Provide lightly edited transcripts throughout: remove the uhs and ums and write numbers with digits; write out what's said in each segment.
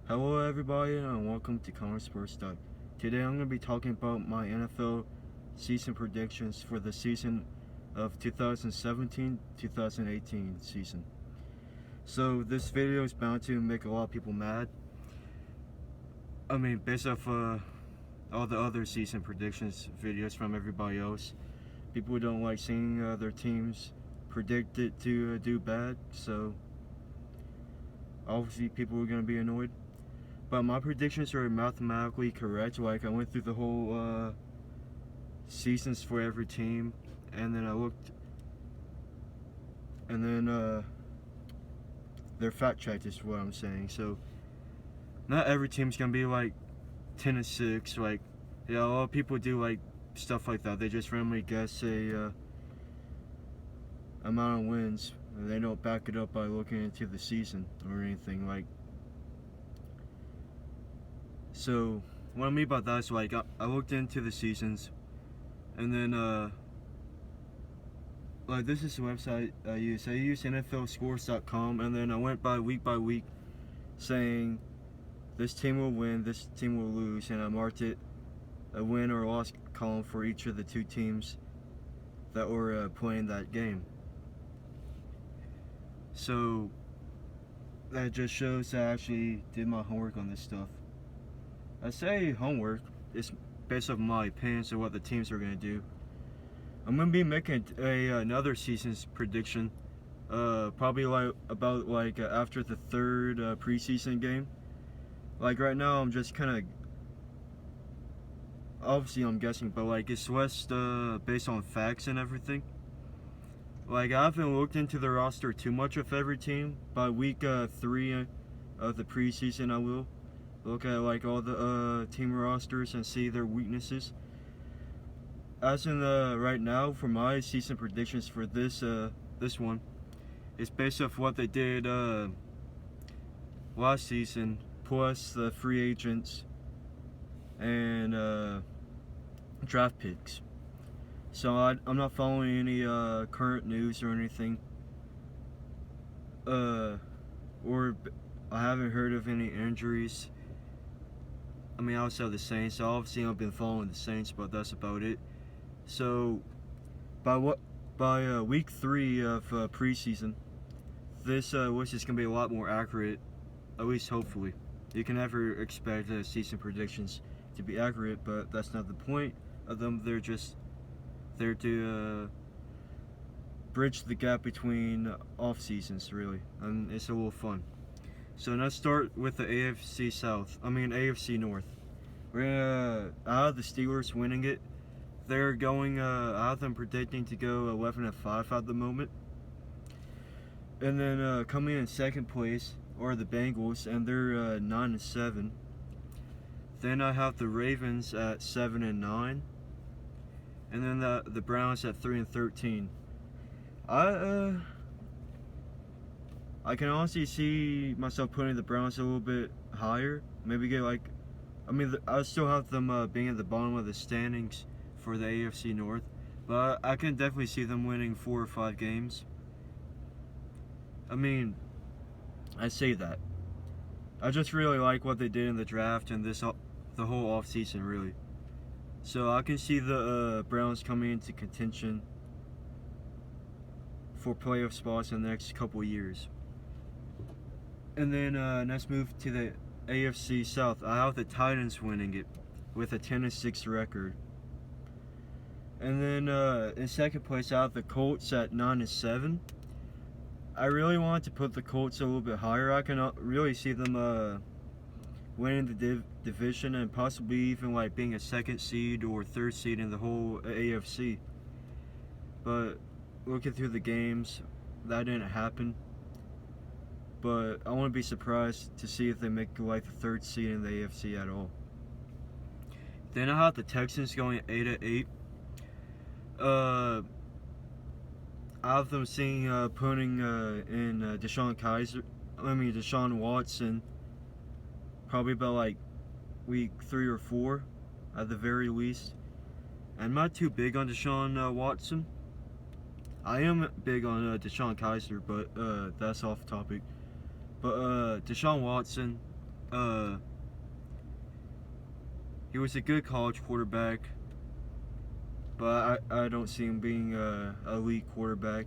Hello everybody and welcome to Connor Sports Talk. Today I'm going to be talking about my NFL season predictions for the season of 2017-2018 season. So this video is bound to make a lot of people mad. Based off all the other season predictions videos from everybody else. People don't like seeing their teams predicted to do bad, so obviously people are going to be annoyed. But my predictions are mathematically correct. Like, I went through the whole seasons for every team, and then I looked, and then they're fact checked is what I'm saying. So not every team's gonna be like 10-6. Like, yeah, a lot of people do like stuff like that. They just randomly guess a amount of wins, and they don't back it up by looking into the season or anything. Like, so what I mean by that is, like, I looked into the seasons, and then like, this is the website I use. I use NFLscores.com, and then I went by week saying this team will win, this team will lose, and I marked it a win or loss column for each of the two teams that were playing that game. So that just shows that I actually did my homework on this stuff. I say homework, it's based off my opinions of what the teams are going to do. I'm going to be making another season's prediction, probably after the third preseason game. Like, right now I'm just kind of, obviously I'm guessing, but like, it's less based on facts and everything. Like, I haven't looked into the roster too much of every team. By week 3 of the preseason I will look at like all the team rosters and see their weaknesses. As in right now, for my season predictions for this one, it's based off what they did last season, plus the free agents and draft picks. So I'm not following any current news or anything, or I haven't heard of any injuries. Outside of the Saints, so obviously I've been following the Saints, but that's about it. So by week 3 of preseason, this list is gonna be a lot more accurate, at least hopefully. You can never expect season predictions to be accurate, but that's not the point of them. They're just there to bridge the gap between off seasons, really, and it's a little fun. So let's start with the AFC North. We're I have the Steelers winning it. They're going, I have them predicting to go 11-5 at the moment. And then coming in second place are the Bengals, and they're 9-7. Then I have the Ravens at 7-9, and then the Browns at 3-13. I can honestly see myself putting the Browns a little bit higher. Maybe get like, I still have them being at the bottom of the standings for the AFC North, but I can definitely see them winning 4 or 5 games. I say that. I just really like what they did in the draft and the whole offseason, really. So I can see the Browns coming into contention for playoff spots in the next couple years. And then let's move to the AFC South. I have the Titans winning it with a 10-6 record. And then in second place, I have the Colts at 9-7. I really wanted to put the Colts a little bit higher. I can really see them winning the division and possibly even like being a second seed or third seed in the whole AFC. But looking through the games, that didn't happen. But I wouldn't be surprised to see if they make like the third seed in the AFC at all. Then I have the Texans going 8-8. I have them putting in Deshaun Watson, probably about like week 3 or 4 at the very least. I'm not too big on Deshaun Watson. I am big on Deshaun Kaiser, but that's off topic. But Deshaun Watson, he was a good college quarterback, but I don't see him being a elite quarterback.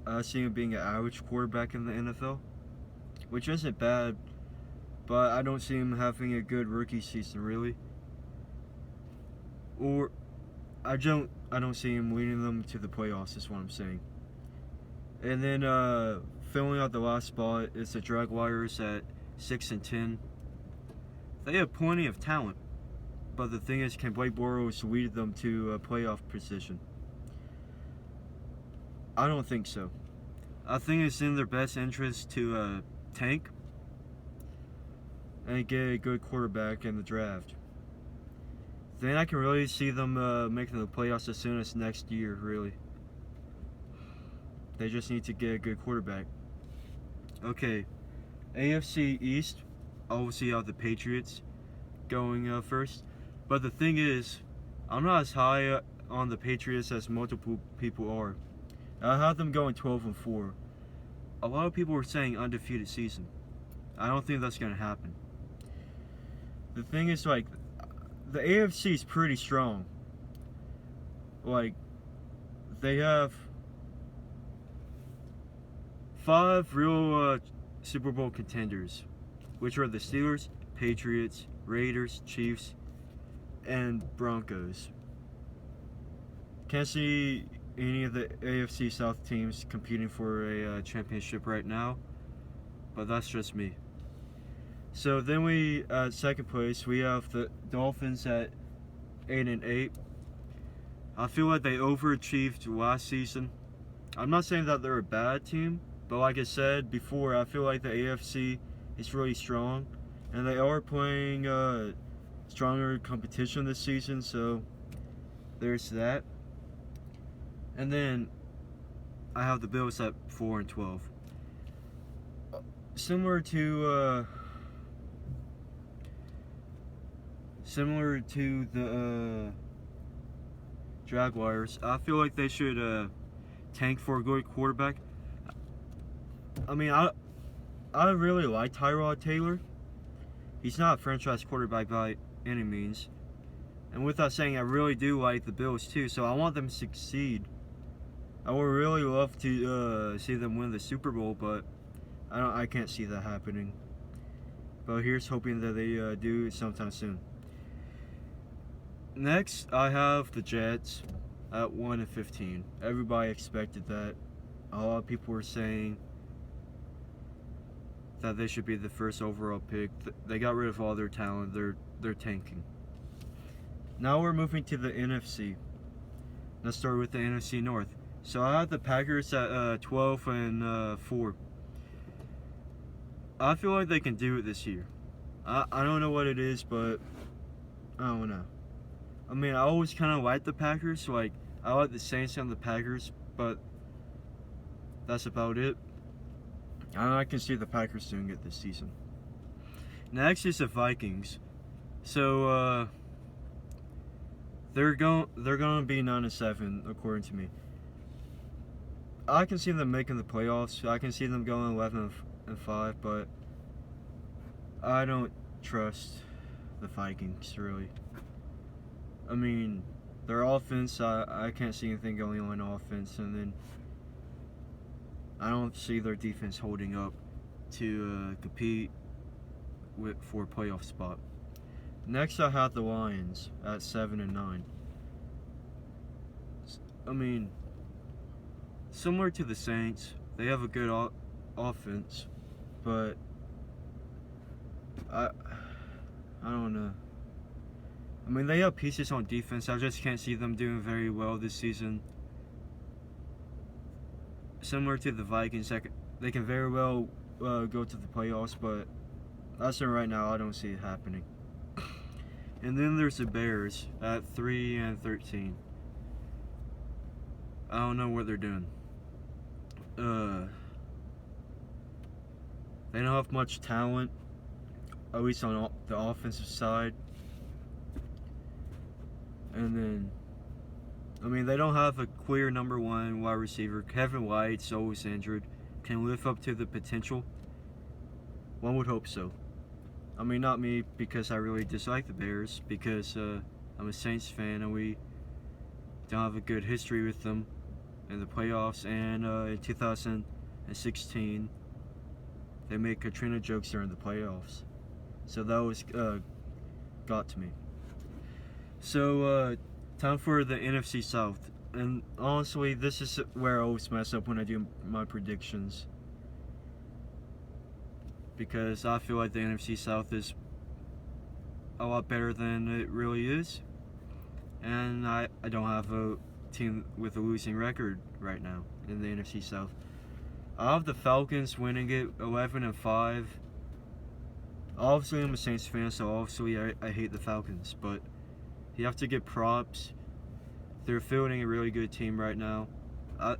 I see him being an average quarterback in the NFL, which isn't bad, but I don't see him having a good rookie season really. Or I don't see him leading them to the playoffs. Is what I'm saying. And then filling out the last spot is the Jaguars at 6-10. They have plenty of talent, but the thing is, can Blake Bortles lead them to a playoff position? I don't think so. I think it's in their best interest to tank and get a good quarterback in the draft. Then I can really see them making the playoffs as soon as next year, really. They just need to get a good quarterback. Okay, AFC East, obviously you have the Patriots going first. But the thing is, I'm not as high on the Patriots as multiple people are. I have them going 12-4. A lot of people were saying undefeated season. I don't think that's going to happen. The thing is, like, the AFC is pretty strong. Like, they have 5 real Super Bowl contenders, which are the Steelers, Patriots, Raiders, Chiefs, and Broncos. Can't see any of the AFC South teams competing for a championship right now, but that's just me. So then we, at second place, we have the Dolphins at 8-8. I feel like they overachieved last season. I'm not saying that they're a bad team, but like I said before, I feel like the AFC is really strong, and they are playing stronger competition this season, so there's that. And then I have the Bills at 4-12. Similar to the Jaguars, I feel like they should tank for a good quarterback. I mean, I really like Tyrod Taylor. He's not a franchise quarterback by any means. And with that saying, I really do like the Bills too, so I want them to succeed. I would really love to see them win the Super Bowl, but I can't see that happening. But here's hoping that they do sometime soon. Next, I have the Jets at 1-15. Everybody expected that. A lot of people were saying that they should be the first overall pick. They got rid of all their talent. They're tanking. Now we're moving to the NFC. Let's start with the NFC North. So I have the Packers at 12-4. I feel like they can do it this year. I don't know what it is, but I don't know. I mean, I always kind of like the Packers. Like, I like the Saints and the Packers, but that's about it. I can see the Packers doing it this season. Next is the Vikings. So they're going to be 9-7 according to me. I can see them making the playoffs. I can see them going 11-5, but I don't trust the Vikings really. I mean, their offense, I can't see anything going on offense, and then I don't see their defense holding up to compete for a playoff spot. Next, I have the Lions at 7-9. I mean, similar to the Saints, they have a good offense, but I don't know. I mean, they have pieces on defense. I just can't see them doing very well this season. Similar to the Vikings, they can very well go to the playoffs, but as of right now, I don't see it happening. And then there's the Bears at 3-13. I don't know what they're doing. They don't have much talent, at least on the offensive side. And then, I mean, they don't have a clear number 1 wide receiver. Kevin White's always injured. Can live up to the potential. One would hope so. I mean, not me, because I really dislike the Bears, because I'm a Saints fan and we don't have a good history with them in the playoffs. And in 2016, they made Katrina jokes during the playoffs. So that was got to me. So, time for the NFC South. And honestly, this is where I always mess up when I do my predictions. Because I feel like the NFC South is a lot better than it really is. And I don't have a team with a losing record right now in the NFC South. I have the Falcons winning it 11-5. Obviously, I'm a Saints fan, so obviously I hate the Falcons. But you have to give props. They're fielding a really good team right now. I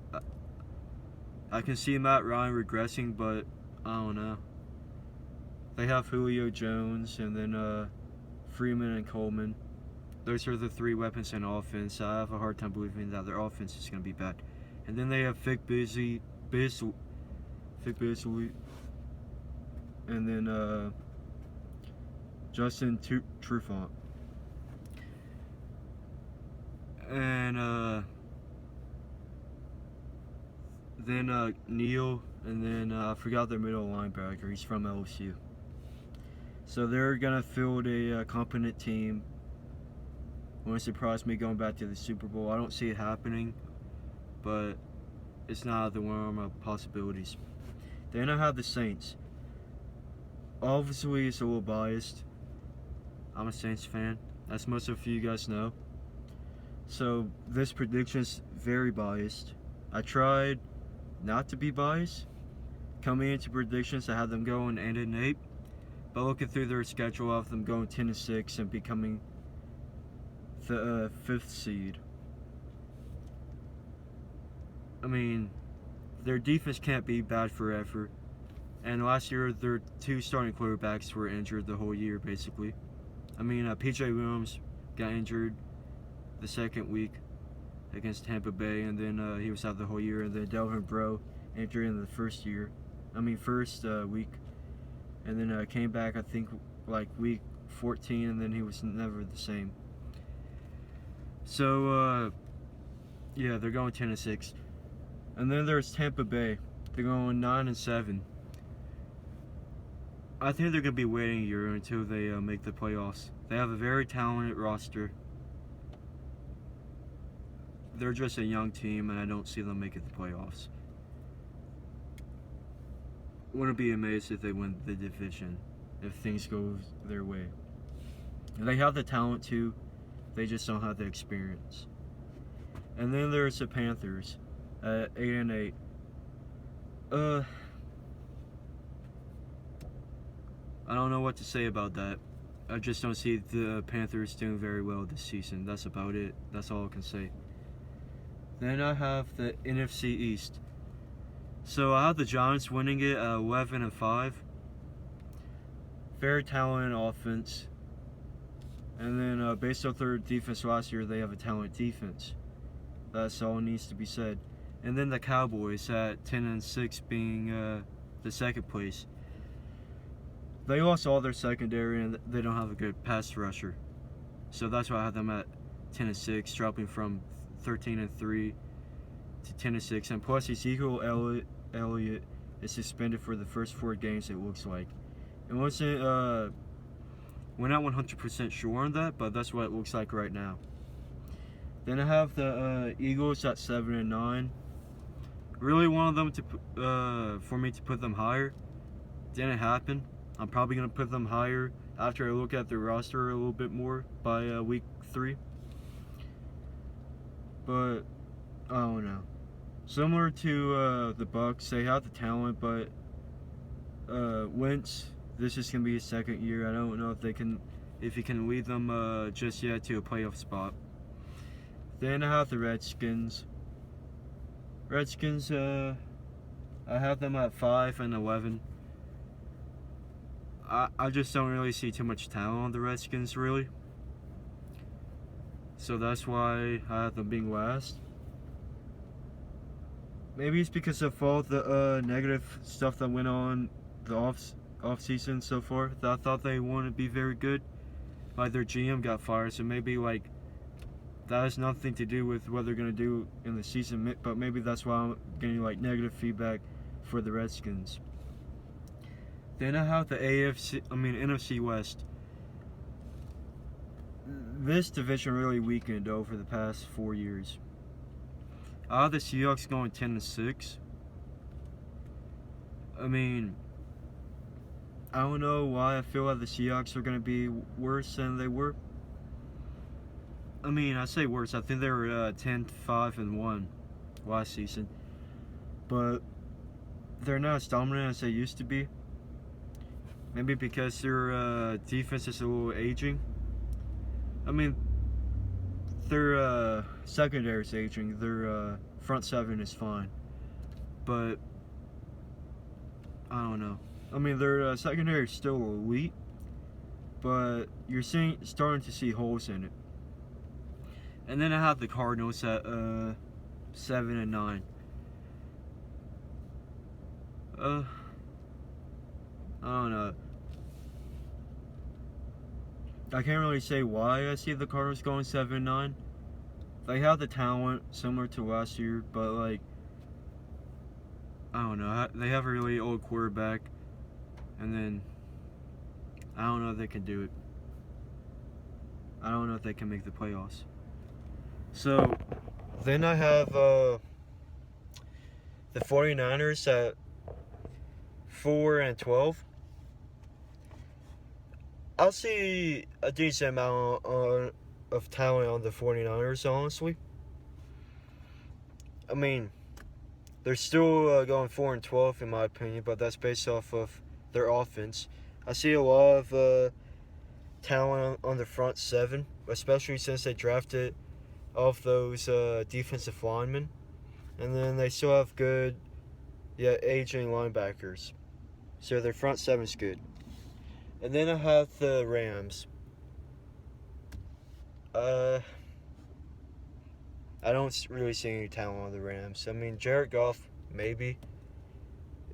can see Matt Ryan regressing, but I don't know. They have Julio Jones and then Freeman and Coleman. Those are the three weapons in offense. I have a hard time believing that their offense is going to be bad. And then they have Vic Beasley, and then Justin Trufant. And then Neal, and then I forgot their middle linebacker. He's from LSU. So they're going to field a competent team. Wouldn't surprise me going back to the Super Bowl. I don't see it happening, but it's not out of the realm of possibilities. Then I have the Saints. Obviously, it's a little biased. I'm a Saints fan, as most of you guys know. So this prediction is very biased. I tried not to be biased. Coming into predictions, I had them going 8-8. But looking through their schedule, I have them going 10-6 and becoming the 5th seed. I mean, their defense can't be bad forever. And last year, their 2 starting quarterbacks were injured the whole year, basically. I mean, P.J. Williams got injured the second week against Tampa Bay, and then he was out the whole year. And then Delvin Breaux injured in the first week. And then came back, I think, like week 14, and then he was never the same. So, yeah, they're going 10-6. And then there's Tampa Bay. They're going 9-7. I think they're going to be waiting a year until they make the playoffs. They have a very talented roster. They're just a young team, and I don't see them making the playoffs. Wouldn't be amazed if they win the division, if things go their way. They have the talent too, they just don't have the experience. And then there's the Panthers at 8-8. I don't know what to say about that. I just don't see the Panthers doing very well this season. That's about it. That's all I can say. Then I have the NFC East. So I have the Giants winning it at 11-5. Very talented offense. And then based off their defense last year, they have a talented defense. That's all needs to be said. And then the Cowboys at 10-6 being the second place. They lost all their secondary and they don't have a good pass rusher. So that's why I have them at 10-6, dropping from 13-3 to 10-6. And plus Ezekiel Elliott is suspended for the first 4 games, it looks like. It wasn't we're not 100% sure on that, but that's what it looks like right now. Then I have the Eagles at 7-9. Really wanted them to for me to put them higher. Didn't happen. I'm probably gonna put them higher after I look at their roster a little bit more by week 3. But I don't know. Similar to the Bucs, they have the talent, but Wentz, this is gonna be his second year. I don't know if he can lead them just yet to a playoff spot. Then I have the Redskins. I have them at 5-11. I just don't really see too much talent on the Redskins, really. So that's why I have them being last. Maybe it's because of all the negative stuff that went on offseason so far. I thought they wouldn't be very good. Like their GM got fired, so maybe like that has nothing to do with what they're gonna do in the season. But maybe that's why I'm getting like negative feedback for the Redskins. Then I have the NFC West. This division really weakened over the past 4 years. I have the Seahawks going 10-6. I mean, I don't know why I feel like the Seahawks are going to be worse than they were. I mean, I say worse. I think they were 10-5-1 last season. But they're not as dominant as they used to be. Maybe because their defense is a little aging. I mean, their secondary is aging. Their front seven is fine. But I don't know. I mean, their secondary is still elite, but you're starting to see holes in it. And then I have the Cardinals at 7-9. I don't know. I can't really say why I see the Cardinals going 7-9. They have the talent similar to last year, but like, I don't know. They have a really old quarterback, and then I don't know if they can do it. I don't know if they can make the playoffs. So then I have the 49ers at 4-12. I'll see a decent amount of talent on the 49ers, honestly. I mean, they're still going 4-12 in my opinion, but that's based off of their offense. I see a lot of talent on the front seven, especially since they drafted off those defensive linemen. And then they still have good, aging linebackers. So their front seven's good. And then I have the Rams. I don't really see any talent on the Rams. I mean, Jared Goff, maybe.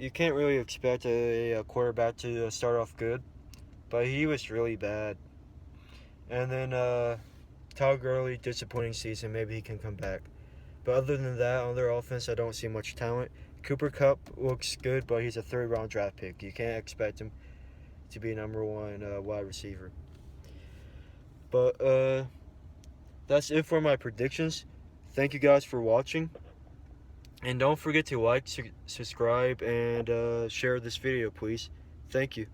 You can't really expect a quarterback to start off good, but he was really bad. And then Todd Gurley, disappointing season. Maybe he can come back. But other than that, on their offense, I don't see much talent. Cooper Kupp looks good, but he's a third-round draft pick. You can't expect him to be number one wide receiver. But that's it for my predictions. Thank you guys for watching. And don't forget to like, subscribe, and share this video, please. Thank you.